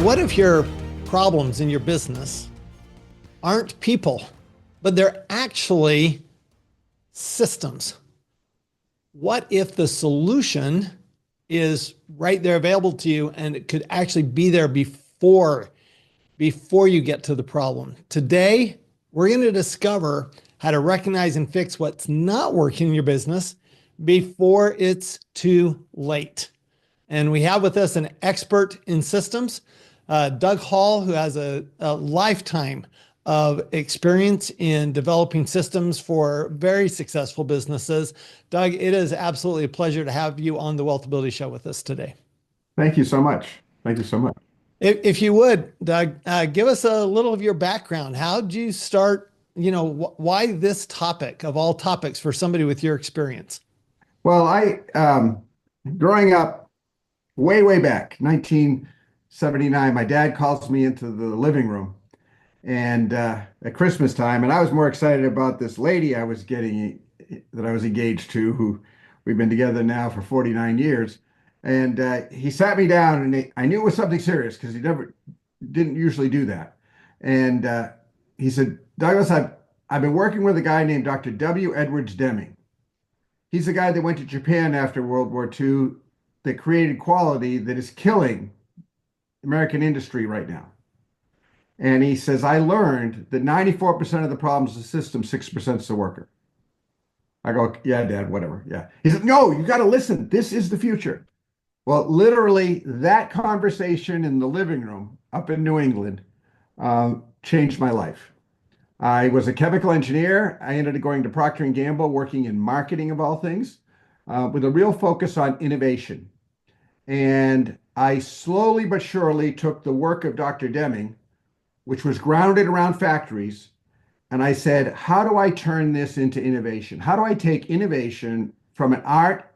What if your problems in your business aren't people, but they're actually systems? What if the solution is right there available to you and it could actually be there before you get to the problem? Today, we're going to discover how to recognize and fix what's not working in your business before it's too late. And we have with us an expert in systems, Doug Hall, who has a lifetime of experience in developing systems for very successful businesses. Doug, it is absolutely a pleasure to have you on the Wealthability Show with us today. Thank you so much. Thank you so much. If you would, Doug, give us a little of your background. How did you start? Why this topic of all topics for somebody with your experience? Well, growing up way back, 1979, my dad calls me into the living room and at Christmas time, and I was more excited about this lady that I was engaged to, who we've been together now for 49 years. And he sat me down, and I knew it was something serious because he never didn't usually do that. And he said, Douglas, I've been working with a guy named Dr. W. Edwards Deming. He's the guy that went to Japan after World War II that created quality that is killing American industry right now. And he says, I learned that 94% of the problems is the system, 6% is the worker. I go, yeah, Dad, whatever. Yeah. He said, no, you got to listen. This is the future. Well, literally, that conversation in the living room up in New England changed my life. I was a chemical engineer. I ended up going to Procter & Gamble, working in marketing of all things, with a real focus on innovation. And I slowly but surely took the work of Dr. Deming, which was grounded around factories, and I said, how do I turn this into innovation? How do I take innovation from an art,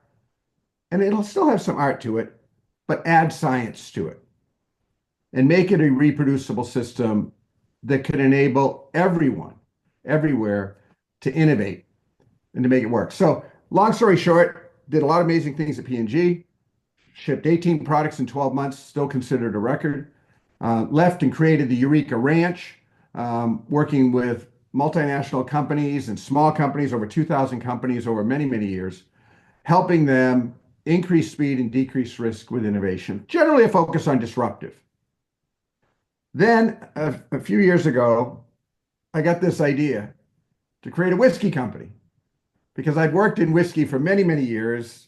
and it'll still have some art to it, but add science to it and make it a reproducible system that could enable everyone, everywhere, to innovate and to make it work. So long story short, did a lot of amazing things at P&G, shipped 18 products in 12 months, still considered a record. Left and created the Eureka Ranch, working with multinational companies and small companies, over 2,000 companies over many years, helping them increase speed and decrease risk with innovation, generally a focus on disruptive. Then a few years ago, I got this idea to create a whiskey company because I'd worked in whiskey for many years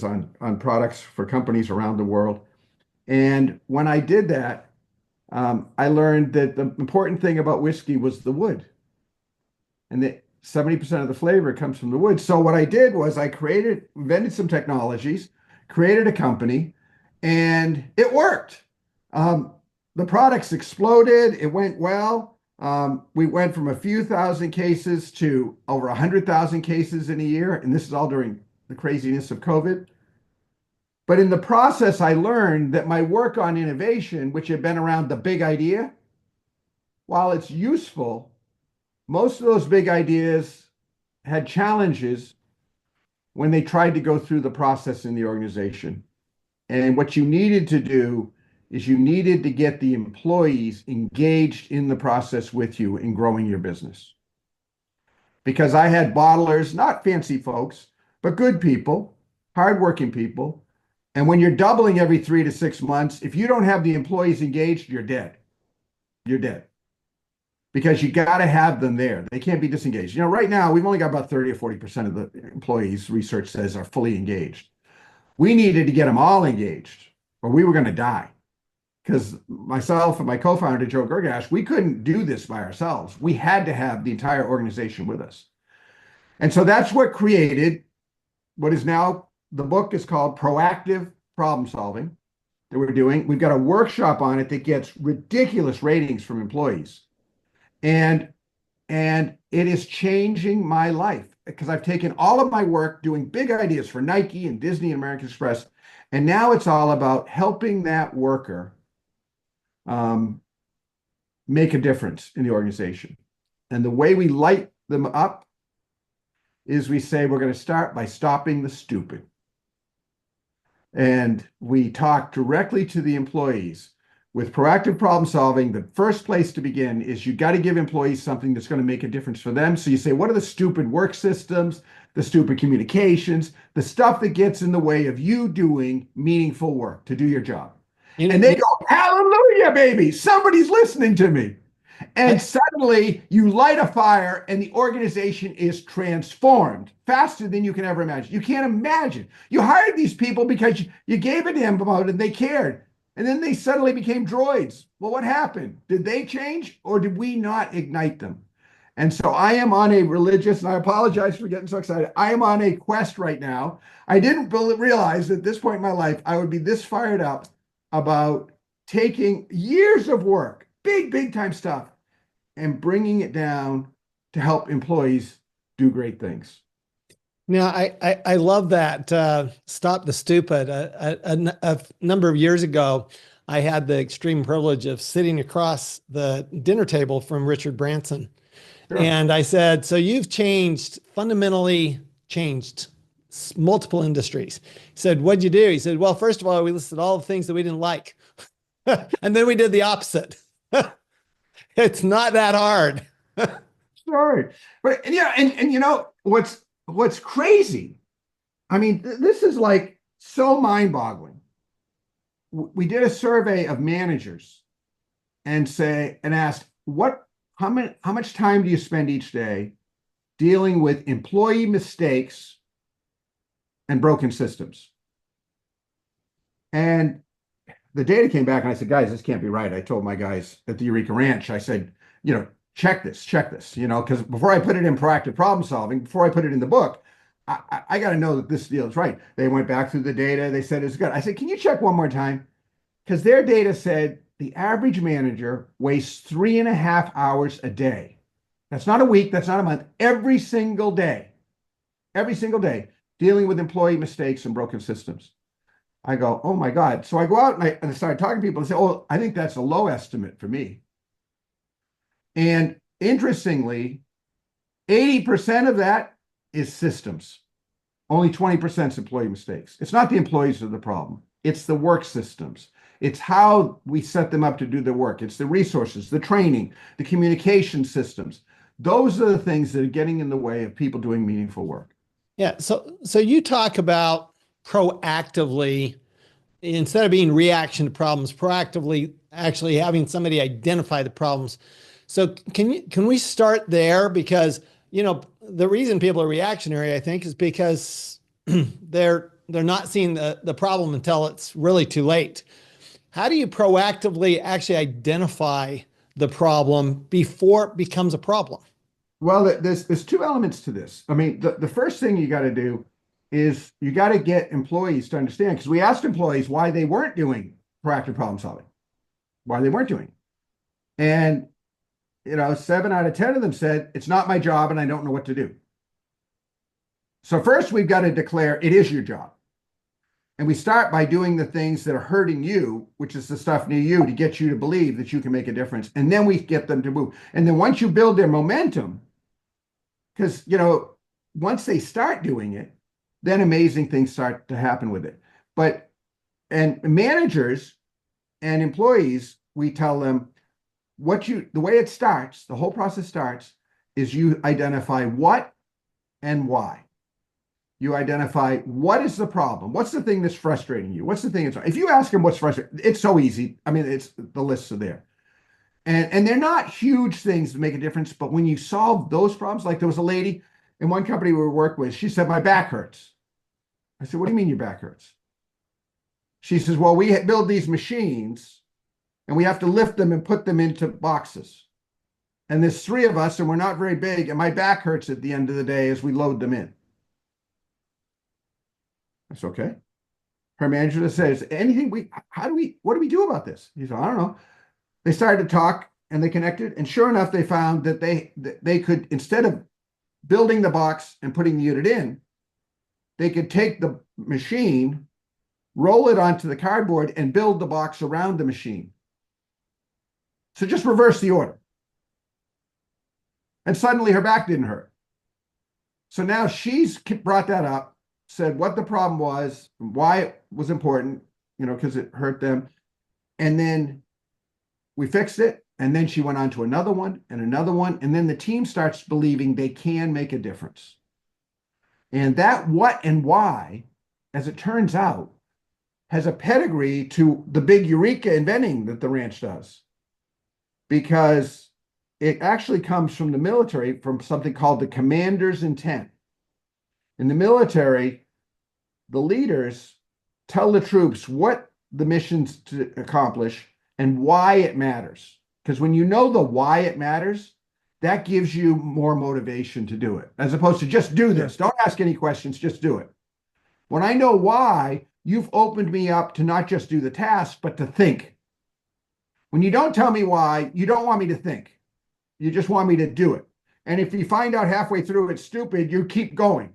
on products for companies around the world. And when I did that, I learned that the important thing about whiskey was the wood, and that 70% of the flavor comes from the wood. So what I did was I invented some technologies, created a company, and it worked. The products exploded. It went well. We went from a few thousand cases to over 100,000 cases in a year, and this is all during the craziness of COVID. But in the process, I learned that my work on innovation, which had been around the big idea, while it's useful, most of those big ideas had challenges when they tried to go through the process in the organization. And what you needed to do is you needed to get the employees engaged in the process with you in growing your business. Because I had bottlers, not fancy folks, but good people, hardworking people. And when you're doubling every 3 to 6 months, if you don't have the employees engaged, you're dead. You're dead. Because you got to have them there. They can't be disengaged. Right now, we've only got about 30 or 40% of the employees, research says, are fully engaged. We needed to get them all engaged, or we were going to die. Because myself and my co-founder, Joe Gergash, we couldn't do this by ourselves. We had to have the entire organization with us. And so that's what created what is now, the book is called Proactive Problem Solving that we're doing. We've got a workshop on it that gets ridiculous ratings from employees. And it is changing my life because I've taken all of my work doing big ideas for Nike and Disney and American Express. And now it's all about helping that worker make a difference in the organization. And the way we light them up is we say we're going to start by stopping the stupid. And we talk directly to the employees. with proactive problem solving, the first place to begin is you got to give employees something that's going to make a difference for them. So you say, what are the stupid work systems, the stupid communications, the stuff that gets in the way of you doing meaningful work to do your job? You know, And they go, hallelujah, baby, somebody's listening to me. And suddenly you light a fire and the organization is transformed faster than you can ever imagine. You can't imagine. You hired these people because you gave a damn about it and they cared. And then they suddenly became droids. Well, what happened? Did they change or did we not ignite them? And so I am on a religious, and I apologize for getting so excited. I am on a quest right now. I didn't realize at this point in my life I would be this fired up about taking years of work, big time stuff, and bringing it down to help employees do great things. now I love that. Stop the stupid. A number of years ago, I had the extreme privilege of sitting across the dinner table from Richard Branson. Sure. And I said, so you've changed, fundamentally changed multiple industries. He said, what'd you do? He said, well, first of all, we listed all the things that we didn't like. And then we did the opposite. It's not that hard. Sorry. But yeah, and you know what's crazy? I mean, this is like so mind-boggling. We did a survey of managers and asked how much time do you spend each day dealing with employee mistakes and broken systems? And the data came back and I said, guys, this can't be right. I told my guys at the Eureka Ranch, I said, check this, because before I put it in proactive problem solving, before I put it in the book, I got to know that this deal is right. They went back through the data. They said it's good. I said, can you check one more time? Because their data said the average manager wastes 3.5 hours a day. That's not a week. That's not a month. Every single day, dealing with employee mistakes and broken systems. I go, oh my God. So I go out and I started talking to people and say, oh, I think that's a low estimate for me. And interestingly, 80% of that is systems. Only 20% is employee mistakes. It's not the employees that are the problem. It's the work systems. It's how we set them up to do their work. It's the resources, the training, the communication systems. Those are the things that are getting in the way of people doing meaningful work. Yeah. So you talk about proactively, instead of being reaction to problems, proactively actually having somebody identify the problems. So can we start there? Because, the reason people are reactionary, I think, is because they're not seeing the problem until it's really too late. How do you proactively actually identify the problem before it becomes a problem? Well, there's two elements to this. I mean, the first thing you got to do is you got to get employees to understand, because we asked employees why they weren't doing proactive problem solving, why they weren't doing it. And 7 out of 10 of them said, it's not my job and I don't know what to do. So first we've got to declare it is your job. And we start by doing the things that are hurting you, which is the stuff near you, to get you to believe that you can make a difference. And then we get them to move. And then once you build their momentum, because, once they start doing it, then amazing things start to happen with it. And managers and employees, we tell them the way it starts, the whole process starts, is you identify what and why. You identify what is the problem. What's the thing that's frustrating you? What's the thing if you ask them what's frustrating, it's so easy. I mean, it's the lists are there. And they're not huge things to make a difference, but when you solve those problems, like there was a lady in one company we worked with, she said, my back hurts. I said, what do you mean your back hurts? She says, well, we build these machines and we have to lift them and put them into boxes. And there's 3 of us and we're not very big. And my back hurts at the end of the day as we load them in. That's okay. Her manager says, what do we do about this? He said, I don't know. They started to talk and they connected. And sure enough, they found that they could, instead of building the box and putting the unit in, they could take the machine, roll it onto the cardboard and build the box around the machine. So just reverse the order. And suddenly her back didn't hurt. So now she's brought that up, said what the problem was, why it was important, because it hurt them. And then we fixed it. And then she went on to another one and another one. And then the team starts believing they can make a difference. And that what and why, as it turns out, has a pedigree to the big eureka inventing that the ranch does. Because it actually comes from the military, from something called the commander's intent. In the military, the leaders tell the troops what the mission's to accomplish and why it matters. Because when you know the why it matters, that gives you more motivation to do it, as opposed to just do this. Don't ask any questions, just do it. When I know why, you've opened me up to not just do the task, but to think. When you don't tell me why, you don't want me to think. You just want me to do it. And if you find out halfway through it's stupid, you keep going.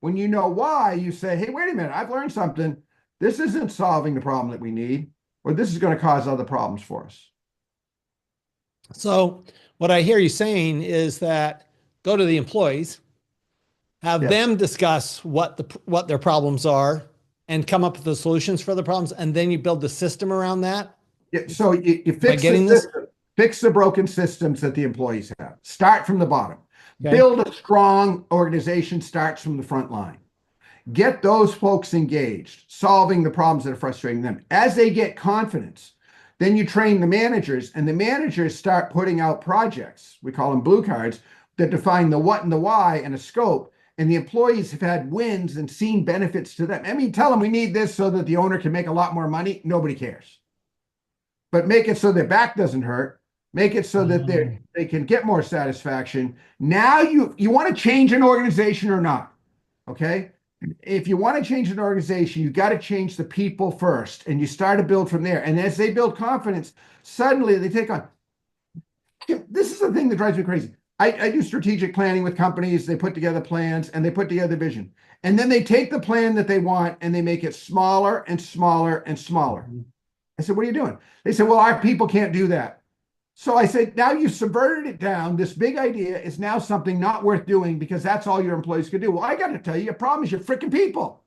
When you know why, you say, hey, wait a minute, I've learned something. This isn't solving the problem that we need, or this is going to cause other problems for us. So what I hear you saying is that go to the employees, have them discuss what their problems are and come up with the solutions for the problems, and then you build the system around that. Yeah, so you fix the system, fix the broken systems that the employees have. Start from the bottom. Okay. Build a strong organization, starts from the front line. Get those folks engaged, solving the problems that are frustrating them. As they get confidence, then you train the managers, and the managers start putting out projects. We call them blue cards that define the what and the why and a scope. And the employees have had wins and seen benefits to them. I mean, tell them we need this so that the owner can make a lot more money. Nobody cares. But make it so their back doesn't hurt. Make it so that they can get more satisfaction. Now you want to change an organization or not, okay? If you want to change an organization, you got to change the people first, and you start to build from there. And as they build confidence, suddenly they take on. This is the thing that drives me crazy. I do strategic planning with companies. They put together plans and they put together vision. And then they take the plan that they want and they make it smaller and smaller and smaller. I said, what are you doing? They said, well, our people can't do that. So I said, now you subverted it down. This big idea is now something not worth doing because that's all your employees could do. Well, I got to tell you, your problem is your freaking people.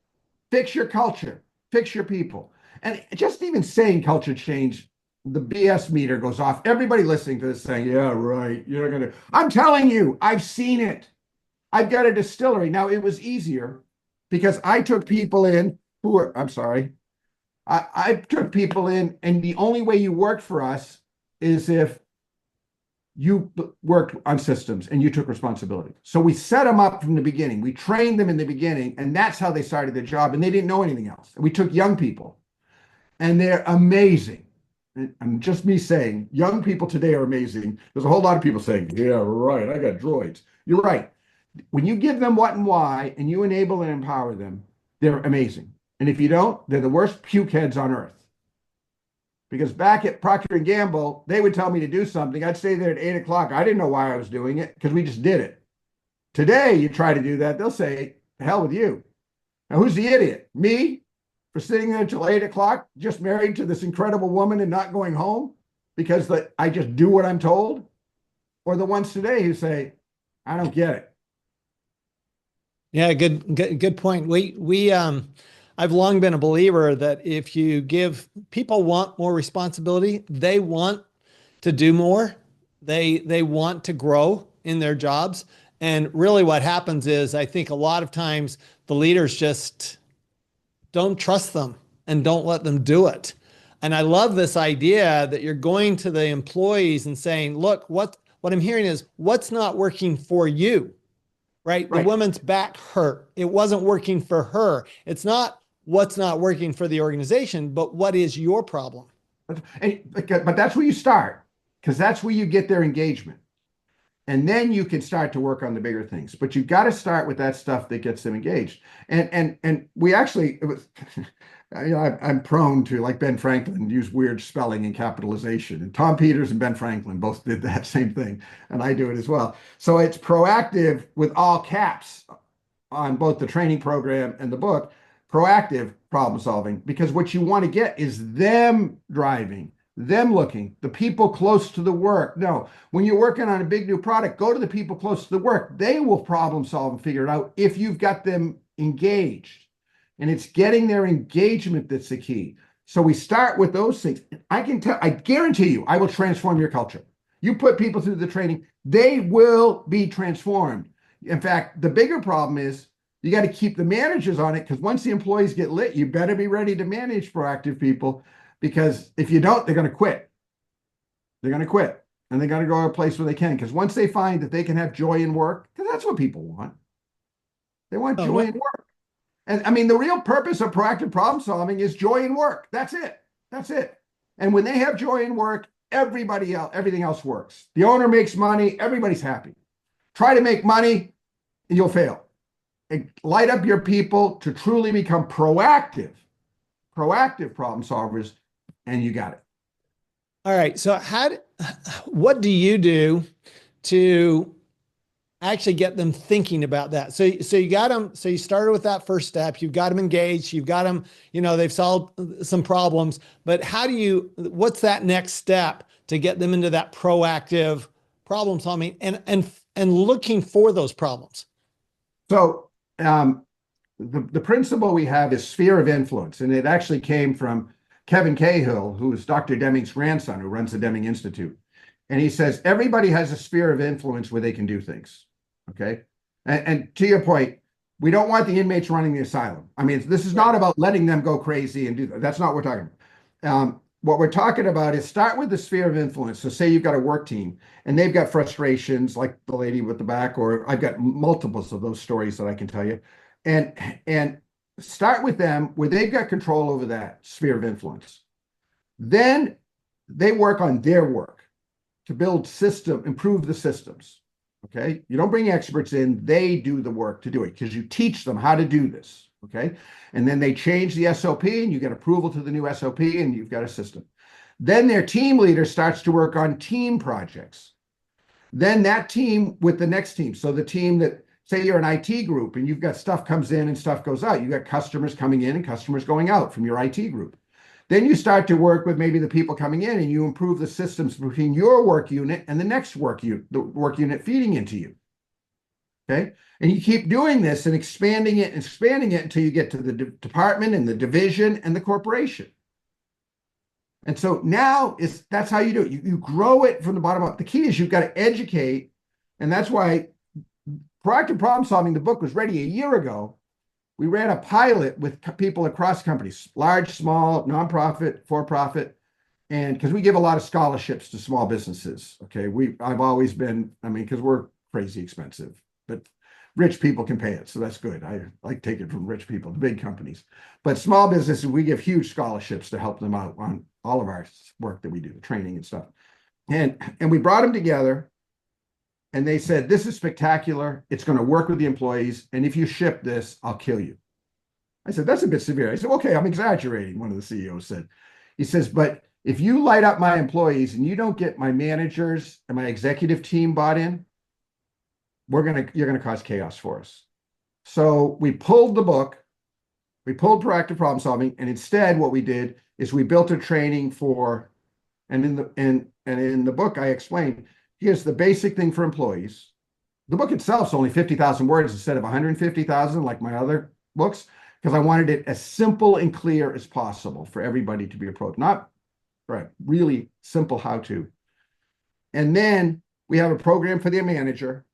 Fix your culture. Fix your people. And just even saying culture change, the BS meter goes off. Everybody listening to this saying, yeah, right. You're not going to. I'm telling you, I've seen it. I've got a distillery. Now, it was easier because I took people in who were, I'm sorry. I took people in, and the only way you worked for us is if you worked on systems and you took responsibility. So we set them up from the beginning. We trained them in the beginning, and that's how they started their job, and they didn't know anything else. We took young people, and they're amazing. And just me saying, young people today are amazing. There's a whole lot of people saying, yeah, right, I got droids. You're right. When you give them what and why, and you enable and empower them, they're amazing. And if you don't, they're the worst puke heads on earth. Because back at Procter & Gamble, they would tell me to do something. I'd stay there at 8 o'clock. I didn't know why I was doing it because we just did it. Today, you try to do that, they'll say, the hell with you. Now, who's the idiot? Me? For sitting there until 8 o'clock, just married to this incredible woman and not going home because I just do what I'm told? Or the ones today who say, I don't get it. Yeah, good point. I've long been a believer that if you give people want more responsibility, they want to do more. They want to grow in their jobs. And really what happens is I think a lot of times the leaders just don't trust them and don't let them do it. And I love this idea that you're going to the employees and saying, look, what I'm hearing is what's not working for you, right? The woman's back hurt. It wasn't working for her. It's not what's not working for the organization, but what is your problem? But that's where you start, because that's where you get their engagement. And then you can start to work on the bigger things. But you've got to start with that stuff that gets them engaged. And we actually, it was, I'm prone to, like Ben Franklin, use weird spelling and capitalization. And Tom Peters and Ben Franklin both did that same thing. And I do it as well. So it's proactive with all caps on both the training program and the book. Proactive problem solving, because what you want to get is them driving, them looking, the people close to the work. No, when you're working on a big new product, go to the people close to the work. They will problem solve and figure it out if you've got them engaged. And it's getting their engagement that's the key. So we start with those things. I guarantee you, I will transform your culture. You put people through the training, they will be transformed. In fact, the bigger problem is you got to keep the managers on it, because once the employees get lit, you better be ready to manage proactive people, because if you don't, they're going to quit. They're going to quit, and they're going to go to a place where they can. Because once they find that they can have joy in work, because that's what people want. They want joy in work. And I mean, the real purpose of proactive problem solving is joy in work. That's it. That's it. And when they have joy in work, everybody else, everything else works. The owner makes money, everybody's happy. Try to make money, and you'll fail. And light up your people to truly become proactive problem solvers, and you got it. All right. So what do you do to actually get them thinking about that? So you got them, so you started with that first step, you've got them engaged, you've got them, they've solved some problems, but what's that next step to get them into that proactive problem solving and looking for those problems? So the principle we have is sphere of influence, and it actually came from Kevin Cahill, who is Dr. Deming's grandson, who runs the Deming Institute. And he says, everybody has a sphere of influence where they can do things. Okay. And to your point, we don't want the inmates running the asylum. I mean, this is not about letting them go crazy and do that. That's not what we're talking about. What we're talking about is start with the sphere of influence. So say you've got a work team and they've got frustrations like the lady with the back, or I've got multiples of those stories that I can tell you. And start with them where they've got control over that sphere of influence. Then they work on their work to improve the systems. Okay. You don't bring experts in, they do the work to do it, because you teach them how to do this. Okay. And then they change the SOP, and you get approval to the new SOP, and you've got a system. Then their team leader starts to work on team projects. Then that team with the next team. So the team that, say you're an IT group and you've got stuff comes in and stuff goes out. You got customers coming in and customers going out from your IT group. Then you start to work with maybe the people coming in, and you improve the systems between your work unit and the next the work unit feeding into you. Okay. And you keep doing this and expanding it until you get to the department and the division and the corporation. And so now that's how you do it. You grow it from the bottom up. The key is you've got to educate. And that's why Proactive Problem Solving, the book, was ready a year ago. We ran a pilot with people across companies, large, small, nonprofit, for-profit, and because we give a lot of scholarships to small businesses. Okay, I've always been, because we're crazy expensive, but rich people can pay it, so that's good. I like take it from rich people, the big companies. But small businesses, we give huge scholarships to help them out on all of our work that we do, the training and stuff. And we brought them together, and they said, this is spectacular. It's going to work with the employees. And if you ship this, I'll kill you. I said, that's a bit severe. I said, okay, I'm exaggerating, one of the CEOs said. He says, but if you light up my employees and you don't get my managers and my executive team bought in, you're going to cause chaos for us. So we pulled the book, we pulled Proactive Problem Solving, and instead what we did is we built a training and in the book I explained, here's the basic thing for employees. The book itself is only 50,000 words instead of 150,000 like my other books, because I wanted it as simple and clear as possible for everybody to be approached. Not right, really simple how to. And then we have a program for the manager,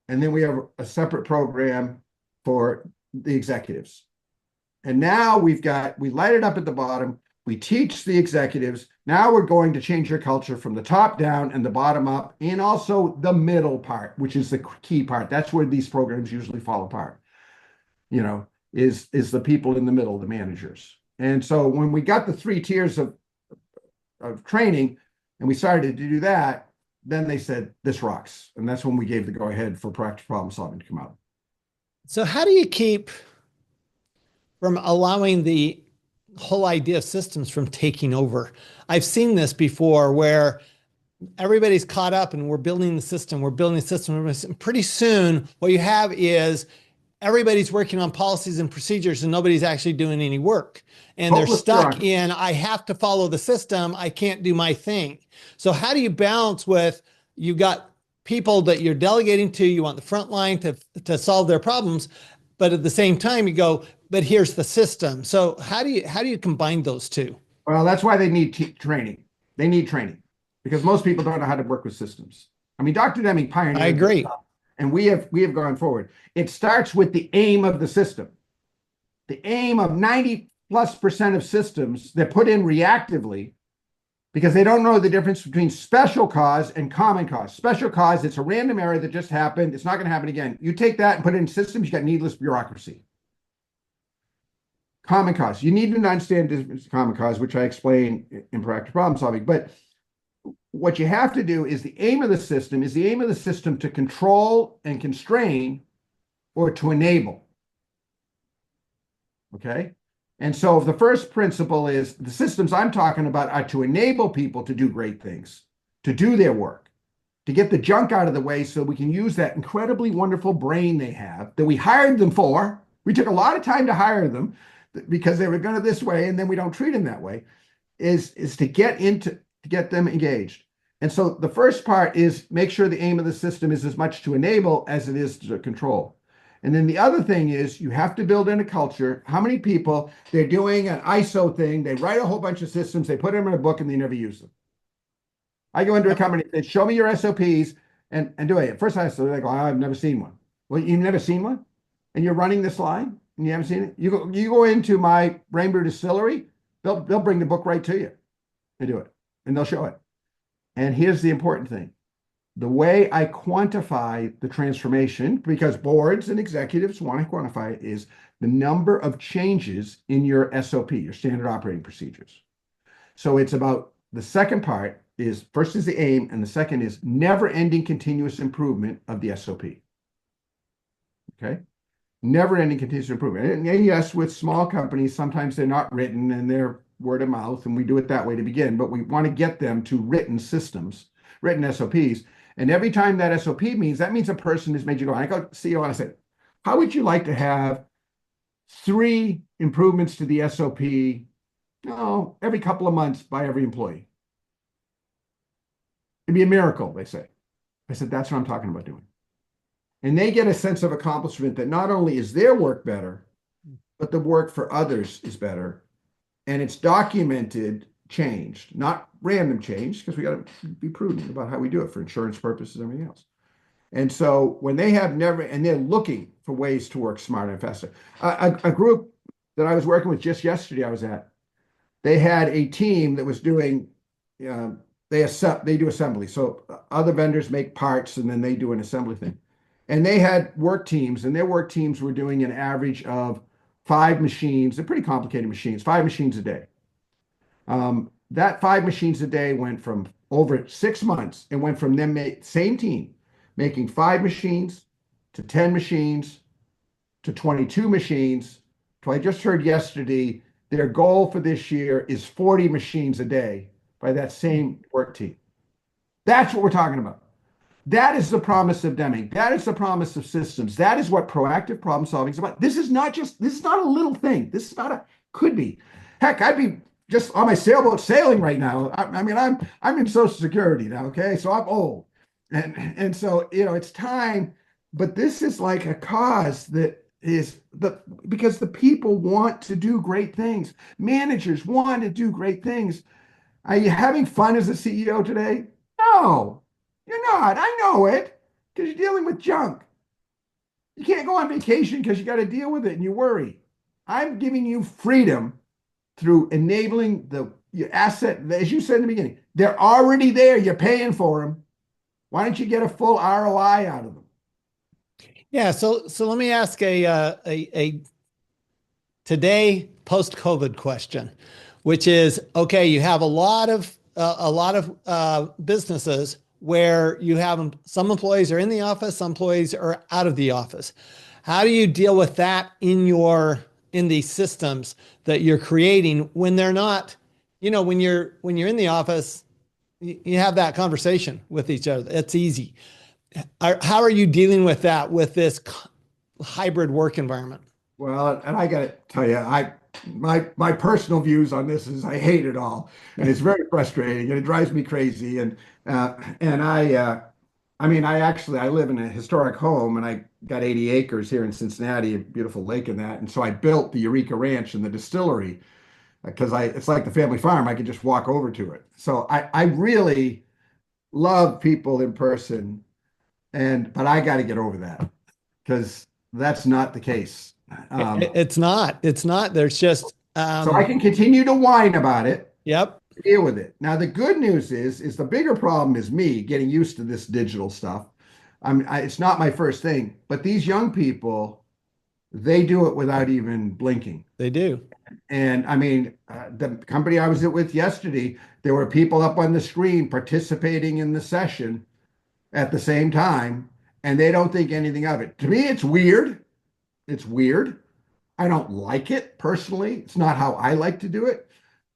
and then we have a separate program for the executives. And now we light it up at the bottom. We teach the executives. Now we're going to change your culture from the top down and the bottom up, and also the middle part, which is the key part. That's where these programs usually fall apart, is the people in the middle, the managers. And so when we got the 3 tiers of training and we started to do that, then they said, this rocks. And that's when we gave the go ahead for Proactive Problem Solving to come out. So how do you keep from allowing the whole idea of systems from taking over? I've seen this before where everybody's caught up and we're building the system. Pretty soon what you have is everybody's working on policies and procedures and nobody's actually doing any work. And they're stuck in, I have to follow the system. I can't do my thing. So how do you balance with, you've got people that you're delegating to, you want the front line to solve their problems, but at the same time you go, but here's the system. So how do you combine those two? Well, that's why they need training. They need training because most people don't know how to work with systems. I mean, Dr. Deming I pioneered this agree. stuff, and we have gone forward. It starts with the aim of the system. The aim of 90+% of systems that put in reactively because they don't know the difference between special cause and common cause. Special cause, it's a random error that just happened. It's not going to happen again. You take that and put it in systems, you got needless bureaucracy. Common cause, you need to understand common cause, which I explain in proactive problem solving. But what you have to do is the aim of the system to control and constrain or to enable. Okay. And so the first principle is the systems I'm talking about are to enable people to do great things, to do their work, to get the junk out of the way so we can use that incredibly wonderful brain they have that we hired them for. We took a lot of time to hire them because they were going to this way, and then we don't treat them that way, is to get them engaged. And so the first part is make sure the aim of the system is as much to enable as it is to control. And then the other thing is you have to build in a culture. How many people, they're doing an ISO thing, they write a whole bunch of systems, they put them in a book, and they never use them. I go into a company, they show me your SOPs and do it. First I go, oh, I've never seen one. Well, you've never seen one? And you're running this line and you haven't seen it? You go into my Rainbow Distillery, they'll bring the book right to you. They do it and they'll show it. And here's the important thing. The way I quantify the transformation, because boards and executives want to quantify it, is the number of changes in your SOP, your standard operating procedures. So it's about the second part is first is the aim, and the second is never-ending continuous improvement of the SOP. Okay? Never-ending continuous improvement. And yes, with small companies, sometimes they're not written and they're word of mouth, and we do it that way to begin, but we want to get them to written systems, written SOPs. And every time that SOP means, that means a person has made you go. I go CEO and I said, how would you like to have 3 improvements to the SOP, every couple of months by every employee? It'd be a miracle, they say. I said, that's what I'm talking about doing. And they get a sense of accomplishment that not only is their work better, but the work for others is better. And it's documented changed, not random change, because we got to be prudent about how we do it for insurance purposes and everything else. And so when they have never, and they're looking for ways to work smarter and faster. A group that I was working with just yesterday, I was at, they had a team that was doing, they do assembly. So other vendors make parts and then they do an assembly thing. And they had work teams, and their work teams were doing an average of 5 machines. They're pretty complicated machines, 5 machines a day. That 5 machines a day went from over 6 months. It went from them, same team, making 5 machines to 10 machines to 22 machines. So I just heard yesterday their goal for this year is 40 machines a day by that same work team. That's what we're talking about. That is the promise of Deming. That is the promise of systems. That is what proactive problem solving is about. This is not a little thing. This is not could be. Heck, I'd be just on my sailboat sailing right now. I mean, I'm in Social Security now, okay? So I'm old. And so, it's time, but this is like a cause that is because the people want to do great things. Managers want to do great things. Are you having fun as a CEO today? No. You're not. I know it because you're dealing with junk. You can't go on vacation because you got to deal with it and you worry. I'm giving you freedom through enabling your asset. As you said in the beginning, they're already there. You're paying for them. Why don't you get a full ROI out of them? Yeah. So let me ask a today post-COVID question, which is, okay, you have a lot of businesses where you have some employees are in the office, some employees are out of the office. How do you deal with that in these systems that you're creating when they're not, when you're in the office, you have that conversation with each other. It's easy. How are you dealing with that with this hybrid work environment? Well, and I got to tell you, my personal views on this is I hate it all, and it's very frustrating, and it drives me crazy. And I mean, I live in a historic home, and I got 80 acres here in Cincinnati, a beautiful lake and that, and so I built the Eureka Ranch and the distillery because it's like the family farm. I could just walk over to it. So I really love people in person, but I got to get over that because that's not the case. It's not. It's not. There's just So I can continue to whine about it, yep. deal with it. Now the good news is the bigger problem is me getting used to this digital stuff. It's not my first thing, but these young people, they do it without even blinking. They do. And I mean, the company I was with yesterday, there were people up on the screen participating in the session at the same time, and they don't think anything of it. To me, it's weird. It's weird. I don't like it personally. It's not how I like to do it,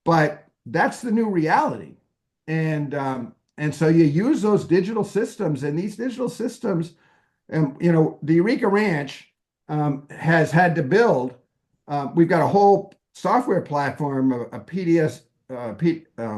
but that's the new reality. And so you use those digital systems, and these digital systems, and the Eureka Ranch has had to build. We've got a whole software platform, a PDS,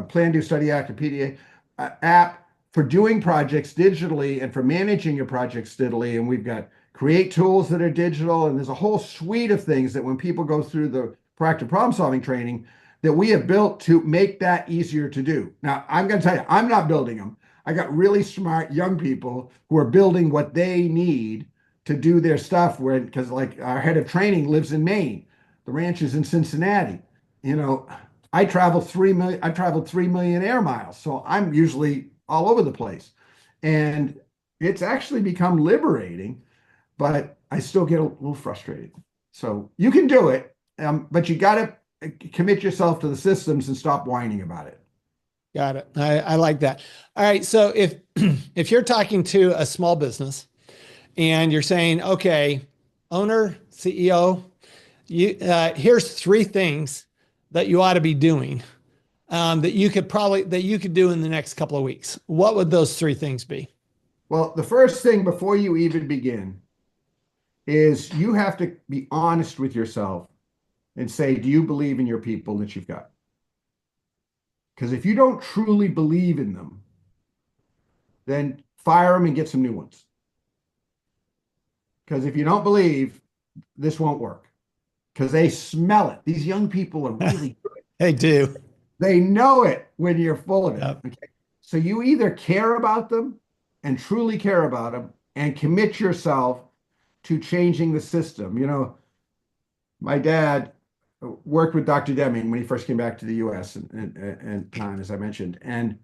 Plan, Do, Study, Act, a PDA app for doing projects digitally and for managing your projects digitally. And we've got create tools that are digital, and there's a whole suite of things that when people go through the proactive problem solving training that we have built to make that easier to do. Now, I'm going to tell you, I'm not building them. I got really smart young people who are building what they need to do their stuff, because like our head of training lives in Maine, the ranch is in Cincinnati. I traveled 3 million air miles, so I'm usually all over the place, and it's actually become liberating, but I still get a little frustrated. So you can do it, but you got to commit yourself to the systems and stop whining about it. Got it. I like that. All right. So if if you're talking to a small business and you're saying, okay, owner, CEO, here's three things that you ought to be doing that you could do in the next couple of weeks. What would those three things be? Well, the first thing before you even begin is you have to be honest with yourself and say, do you believe in your people that you've got? Because if you don't truly believe in them, then fire them and get some new ones. Because if you don't believe, this won't work. Because they smell it. These young people are really good. They do. They know it when you're full of it. Yep. Okay? So you either care about them and truly care about them and commit yourself to changing the system. My dad worked with Dr. Deming when he first came back to the US and time, as I mentioned. And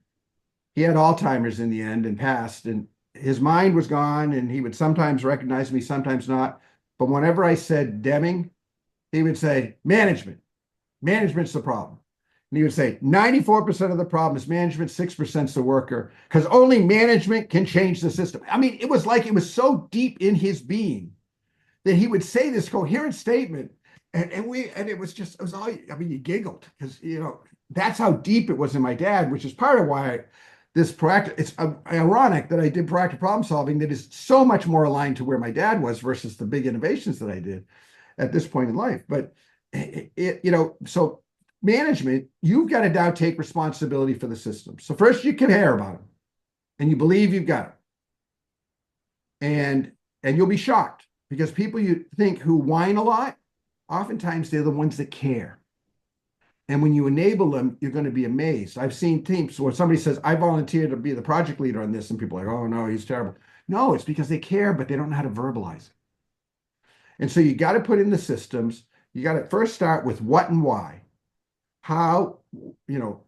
he had Alzheimer's in the end and passed. And his mind was gone, and he would sometimes recognize me, sometimes not. But whenever I said Deming, he would say, management. Management's the problem. And he would say, 94% of the problem is management, 6% is the worker, because only management can change the system. I mean, it was so deep in his being that he would say this coherent statement. And it was all, I mean, you giggled because, that's how deep it was in my dad, which is part of why it's ironic that I did proactive problem solving that is so much more aligned to where my dad was versus the big innovations that I did at this point in life. But so management, you've got to now take responsibility for the system. So first you care about them and you believe you've got them. And you'll be shocked because people you think who whine a lot, oftentimes they're the ones that care. And when you enable them, you're going to be amazed. I've seen teams where somebody says, I volunteered to be the project leader on this. And people are like, oh no, he's terrible. No, it's because they care, but they don't know how to verbalize it. And so you got to put in the systems. You got to first start with what and why. How,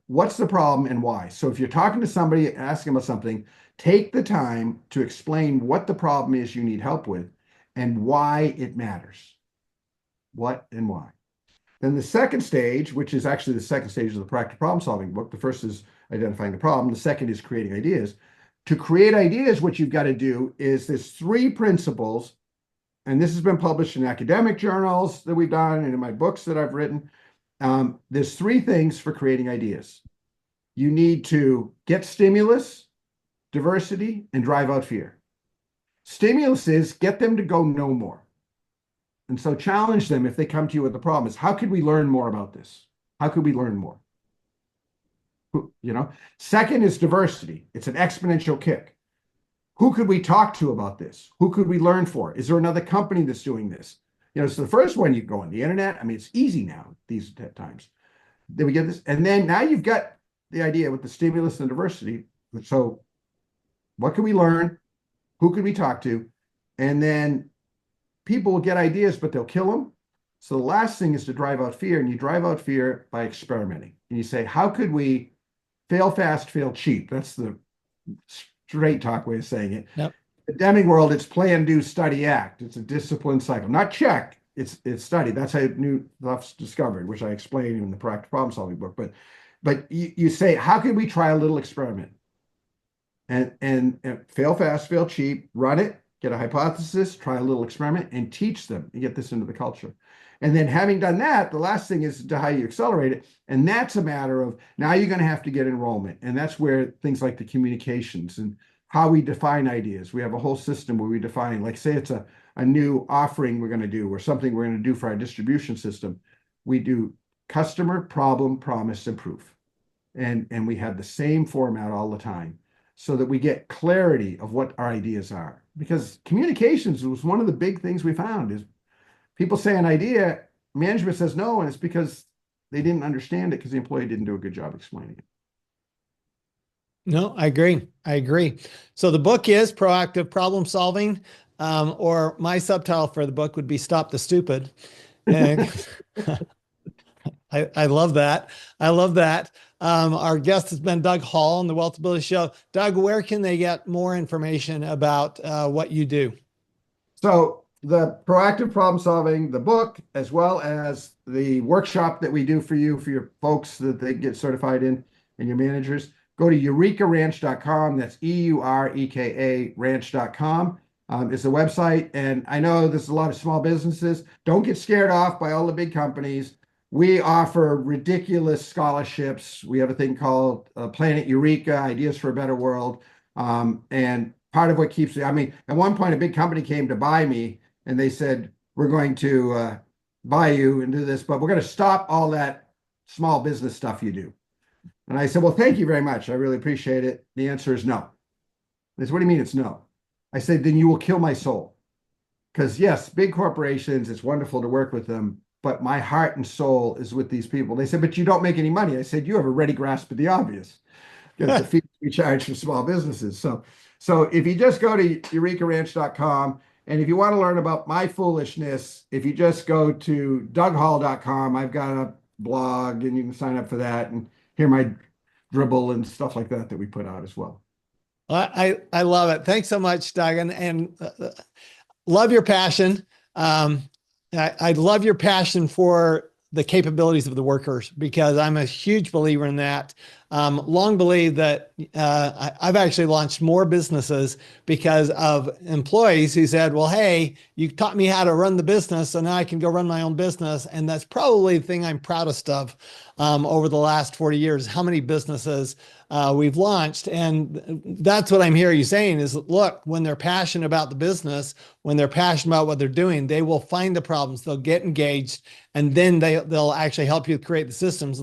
what's the problem and why? So if you're talking to somebody, asking about something, take the time to explain what the problem is you need help with and why it matters. What and why. Then the second stage, which is actually the second stage of the proactive problem solving book, the first is identifying the problem. The second is creating ideas. To create ideas, what you've got to do is there's three principles, and this has been published in academic journals that we've done and in my books that I've written. There's three things for creating ideas. You need to get stimulus, diversity, and drive out fear. Stimulus is get them to go know more. And so challenge them if they come to you with the problem is, how could we learn more about this? How could we learn more? Second is diversity. It's an exponential kick. Who could we talk to about this? Who could we learn for? Is there another company that's doing this? So the first one, you go on the internet. I mean, it's easy now these times. then we get this, and then now you've got the idea with the stimulus and diversity. So what can we learn? Who can we talk to? And then people will get ideas, but they'll kill them. So the last thing is to drive out fear, and you drive out fear by experimenting. And you say, how could we fail fast, fail cheap? That's the straight talk way of saying it. Yep. The Deming world, it's plan, do, study, act. It's a discipline cycle, not check. It's study. That's how new stuff's discovered, which I explain in the Proactive Problem Solving book. But you say, how can we try a little experiment? And fail fast, fail cheap, run it, get a hypothesis, try a little experiment, and teach them and get this into the culture. And then having done that, the last thing is to how you accelerate it. And that's a matter of now you're going to have to get enrollment. And that's where things like the communications and how we define ideas. We have a whole system where we define, like say it's a new offering we're going to do or something we're going to do for our distribution system. We do customer, problem, promise, and proof. And we have the same format all the time so that we get clarity of what our ideas are. Because communications was one of the big things we found is people say an idea, management says no, and it's because they didn't understand it because the employee didn't do a good job explaining it. No, I agree. So the book is Proactive Problem Solving, or my subtitle for the book would be Stop the Stupid. And I love that. I love that. Our guest has been Doug Hall on the Wealth Ability Show. Doug, where can they get more information about what you do? So the Proactive Problem Solving, the book, as well as the workshop that we do for you, for your folks that they get certified in and your managers, go to eurekaranch.com. That's EUREKA ranch.com. Is the website. And I know there's a lot of small businesses. Don't get scared off by all the big companies. We offer ridiculous scholarships. We have a thing called Planet Eureka, Ideas for a Better World. And part of what keeps me, I mean, at one point, a big company came to buy me and they said, we're going to buy you and do this, but we're going to stop all that small business stuff you do. And I said, well, thank you very much. I really appreciate it. The answer is no. They said, what do you mean it's no? I said, then you will kill my soul. Because yes, big corporations, it's wonderful to work with them, but my heart and soul is with these people. They said, but you don't make any money. I said, you have a ready grasp of the obvious. Because the fees we charge for small businesses. So if you just go to eurekaranch.com, and if you want to learn about my foolishness, if you just go to DougHall.com, I've got a blog and you can sign up for that and hear my dribble and stuff like that we put out as well. I love it. Thanks so much, Doug, and love your passion. I love your passion for the capabilities of the workers because I'm a huge believer in that. Long believe that I've actually launched more businesses because of employees who said, well, hey, you taught me how to run the business, so now I can go run my own business. And that's probably the thing I'm proudest of over the last 40 years, how many businesses we've launched. And that's what I'm hearing you saying is, look, when they're passionate about the business, when they're passionate about what they're doing, they will find the problems, they'll get engaged, and then they'll actually help you create the systems.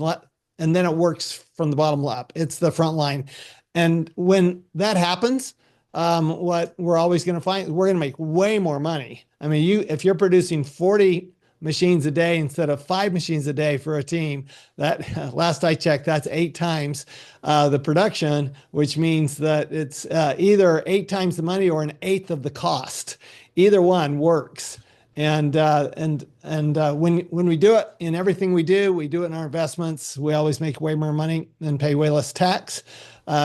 And then it works from the bottom up. It's the front line. And when that happens, what we're always going to find, we're going to make way more money. I mean, if you're producing 40 machines a day instead of 5 machines a day for a team, that last I checked, that's 8 times the production, which means that it's either 8 times the money or 1/8 of the cost. Either one works. And when we do it in everything we do it in our investments, we always make way more money and pay way less tax.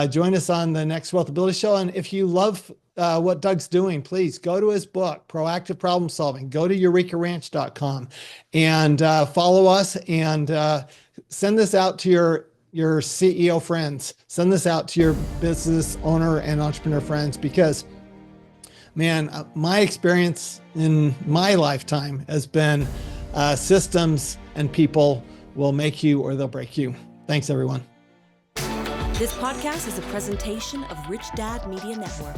Join us on the next Wealth Ability Show. And if you love what Doug's doing, please go to his book, Proactive Problem Solving. Go to eurekaranch.com and follow us and send this out to your CEO friends. Send this out to your business owner and entrepreneur friends because, man, my experience in my lifetime has been systems and people will make you or they'll break you. Thanks, everyone. This podcast is a presentation of Rich Dad Media Network.